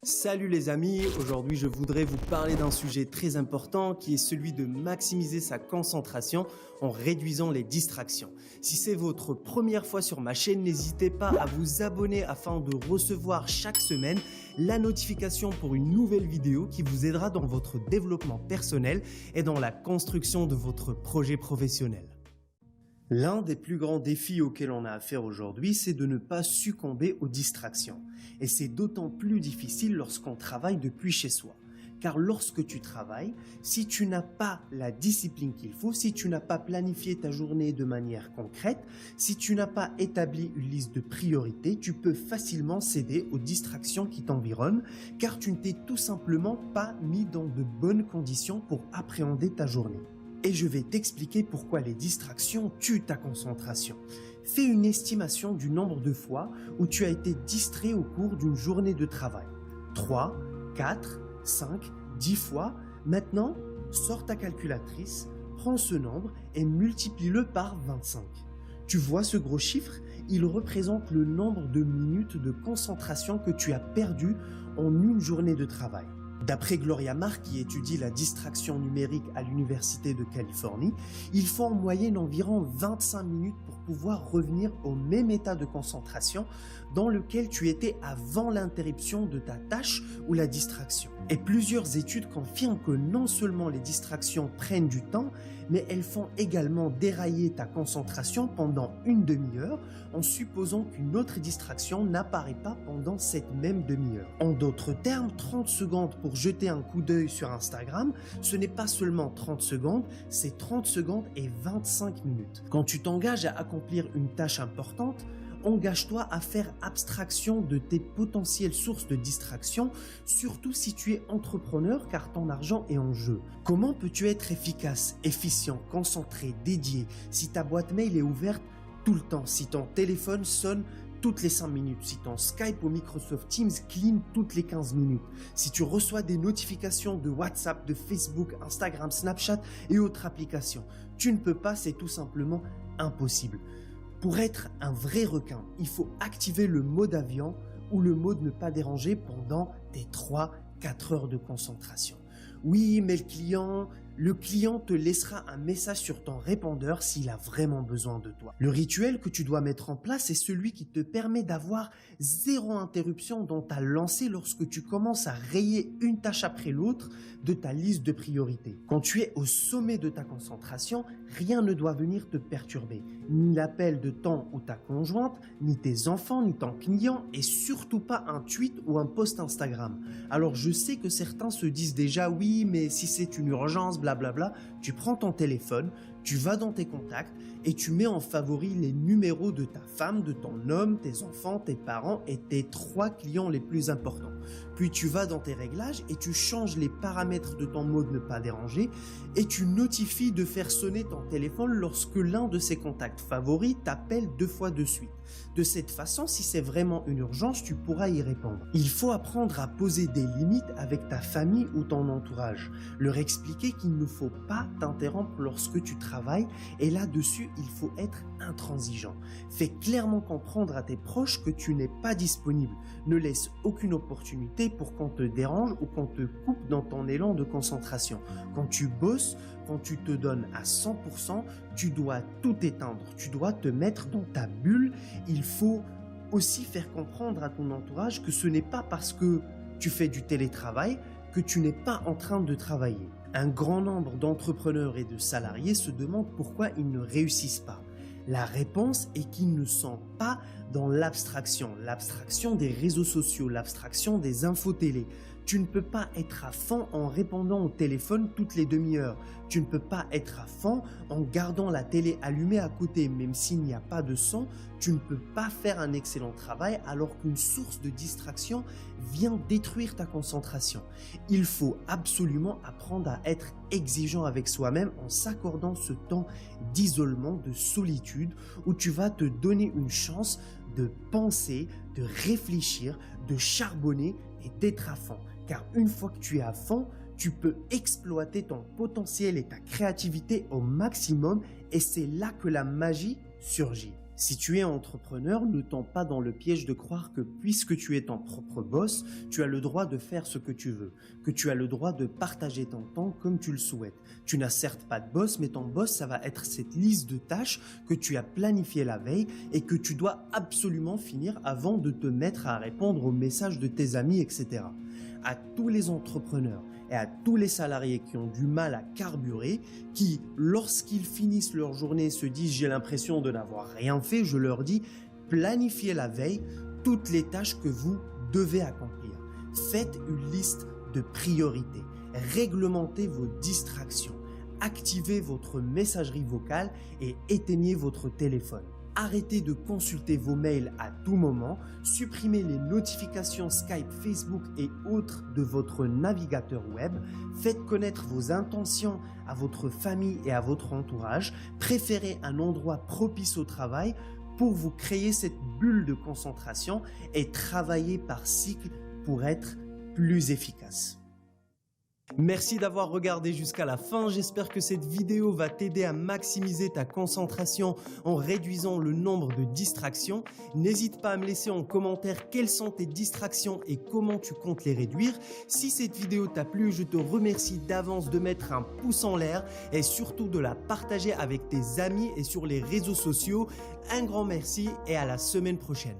Salut les amis, aujourd'hui je voudrais vous parler d'un sujet très important qui est celui de maximiser sa concentration en réduisant les distractions. Si c'est votre première fois sur ma chaîne, n'hésitez pas à vous abonner afin de recevoir chaque semaine la notification pour une nouvelle vidéo qui vous aidera dans votre développement personnel et dans la construction de votre projet professionnel. L'un des plus grands défis auxquels on a affaire aujourd'hui, c'est de ne pas succomber aux distractions. Et c'est d'autant plus difficile lorsqu'on travaille depuis chez soi. Car lorsque tu travailles, si tu n'as pas la discipline qu'il faut, si tu n'as pas planifié ta journée de manière concrète, si tu n'as pas établi une liste de priorités, tu peux facilement céder aux distractions qui t'environnent, car tu ne t'es tout simplement pas mis dans de bonnes conditions pour appréhender ta journée. Et je vais t'expliquer pourquoi les distractions tuent ta concentration. Fais une estimation du nombre de fois où tu as été distrait au cours d'une journée de travail. 3, 4, 5, 10 fois. Maintenant, sors ta calculatrice, prends ce nombre et multiplie-le par 25. Tu vois ce gros chiffre? Il représente le nombre de minutes de concentration que tu as perdu en une journée de travail. D'après Gloria Mark, qui étudie la distraction numérique à l'Université de Californie, il faut en moyenne environ 25 minutes pour pouvoir revenir au même état de concentration dans lequel tu étais avant l'interruption de ta tâche ou la distraction. Et plusieurs études confirment que non seulement les distractions prennent du temps, mais elles font également dérailler ta concentration pendant une demi-heure en supposant qu'une autre distraction n'apparaît pas pendant cette même demi-heure. En d'autres termes, 30 secondes pour jeter un coup d'œil sur Instagram, ce n'est pas seulement 30 secondes, c'est 30 secondes et 25 minutes. Quand tu t'engages à accomplir une tâche importante, engage-toi à faire abstraction de tes potentielles sources de distraction, surtout si tu es entrepreneur car ton argent est en jeu. Comment peux-tu être efficace, efficient, concentré, dédié si ta boîte mail est ouverte tout le temps, si ton téléphone sonne toutes les 5 minutes, si ton Skype ou Microsoft Teams clean toutes les 15 minutes, si tu reçois des notifications de WhatsApp, de Facebook, Instagram, Snapchat et autres applications? Tu ne peux pas, c'est tout simplement impossible. Pour être un vrai requin, il faut activer le mode avion ou le mode ne pas déranger pendant tes 3-4 heures de concentration. Oui, mais le client te laissera un message sur ton répondeur s'il a vraiment besoin de toi. Le rituel que tu dois mettre en place est celui qui te permet d'avoir zéro interruption dans ta lancée lorsque tu commences à rayer une tâche après l'autre de ta liste de priorités. Quand tu es au sommet de ta concentration, rien ne doit venir te perturber. Ni l'appel de ton ou ta conjointe, ni tes enfants, ni ton client, et surtout pas un tweet ou un post Instagram. Alors je sais que certains se disent déjà oui, mais si c'est une urgence, blablabla, tu prends ton téléphone, tu vas dans tes contacts et tu mets en favori les numéros de ta femme, de ton homme, tes enfants, tes parents et tes 3 clients les plus importants. Puis tu vas dans tes réglages et tu changes les paramètres de ton mode ne pas déranger et tu notifies de faire sonner ton téléphone lorsque l'un de ces contacts favoris t'appelle 2 fois de suite. De cette façon, si c'est vraiment une urgence, tu pourras y répondre. Il faut apprendre à poser des limites avec ta famille ou ton entourage. Leur expliquer qu'il ne faut pas t'interrompre lorsque tu travailles et là-dessus, il faut être intransigeant. Fais clairement comprendre à tes proches que tu n'es pas disponible. Ne laisse aucune opportunité pour qu'on te dérange ou qu'on te coupe dans ton élan de concentration. Quand tu bosses, quand tu te donnes à 100%, tu dois tout éteindre. Tu dois te mettre dans ta bulle. Il faut aussi faire comprendre à ton entourage que ce n'est pas parce que tu fais du télétravail que tu n'es pas en train de travailler. Un grand nombre d'entrepreneurs et de salariés se demandent pourquoi ils ne réussissent pas. La réponse est qu'ils ne sont pas dans l'abstraction des réseaux sociaux, l'abstraction des infos télé. Tu ne peux pas être à fond en répondant au téléphone toutes les demi-heures. Tu ne peux pas être à fond en gardant la télé allumée à côté, même s'il n'y a pas de son. Tu ne peux pas faire un excellent travail alors qu'une source de distraction vient détruire ta concentration. Il faut absolument apprendre à être exigeant avec soi-même en s'accordant ce temps d'isolement, de solitude, où tu vas te donner une chance de penser, de réfléchir, de charbonner et d'être à fond. Car une fois que tu es à fond, tu peux exploiter ton potentiel et ta créativité au maximum et c'est là que la magie surgit. Si tu es entrepreneur, ne tombe pas dans le piège de croire que puisque tu es ton propre boss, tu as le droit de faire ce que tu veux, que tu as le droit de partager ton temps comme tu le souhaites. Tu n'as certes pas de boss, mais ton boss, ça va être cette liste de tâches que tu as planifiées la veille et que tu dois absolument finir avant de te mettre à répondre aux messages de tes amis, etc. À tous les entrepreneurs et à tous les salariés qui ont du mal à carburer, qui, lorsqu'ils finissent leur journée, se disent « j'ai l'impression de n'avoir rien fait », je leur dis « planifiez la veille toutes les tâches que vous devez accomplir. Faites une liste de priorités, réglementez vos distractions, activez votre messagerie vocale et éteignez votre téléphone. Arrêtez de consulter vos mails à tout moment, supprimez les notifications Skype, Facebook et autres de votre navigateur web, faites connaître vos intentions à votre famille et à votre entourage, préférez un endroit propice au travail pour vous créer cette bulle de concentration et travaillez par cycle pour être plus efficace. Merci d'avoir regardé jusqu'à la fin, j'espère que cette vidéo va t'aider à maximiser ta concentration en réduisant le nombre de distractions. N'hésite pas à me laisser en commentaire quelles sont tes distractions et comment tu comptes les réduire. Si cette vidéo t'a plu, je te remercie d'avance de mettre un pouce en l'air et surtout de la partager avec tes amis et sur les réseaux sociaux. Un grand merci et à la semaine prochaine.